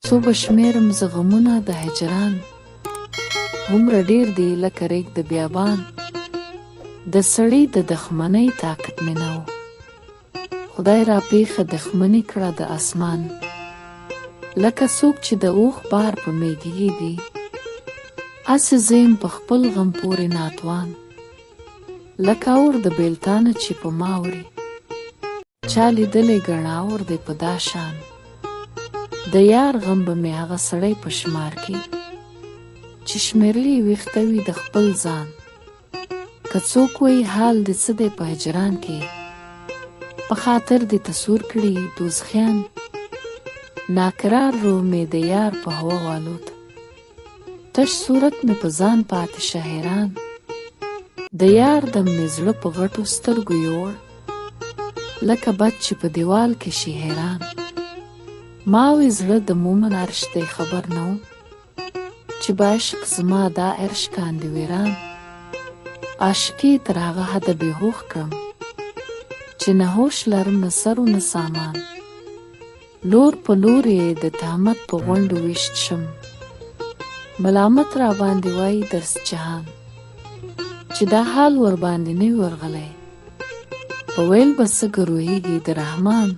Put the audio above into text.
څو بشمیرم زه غمونه د هجران، هومره ډیر دی لکه ریګ د بیابان. د سړي د دښمنۍ طاقت مې نه و، خدای را پیښه دښمني کړه د اسمان. لکه څوک چې د اوښ بار په میږیږي، هسې زه یم په خپل غم پورې ناتوان. لکه اور د بیلتانه چې په ما وړي، چا لیدلی ګڼه اور دی په دا شان. د یار غم به مې هغه سړی په شمار کې، چې شمېرلي ویښته وي د خپل ځان. که څوک وایي حال دې څه دی په هجران کې، په خاطر دې تصور کړي دوزخیان. ناکرار روح مې د یار په هوا والوت، تش صورت مې په ځان پاتې شه حیران. د یار دم مې زړه په غټو سترګو یوړ، لکه بد چې په دیوال کې شي حیران. ما وی زړه د مومن عرش دی خبر نه و، چې به عشق زما دا عرش کاندې ویران. عاشقي تر هغه حده بې هوښ کړم، چې نه هوش لرم نه سر و نه سامان. لور په لور یې د تهمت په غونډو ویشت شم، ملامت را باندې وایي درس جهان. چې دا حال ور باندې نه وي ورغلی، په ویل به څه ګروهیږي د رحمان.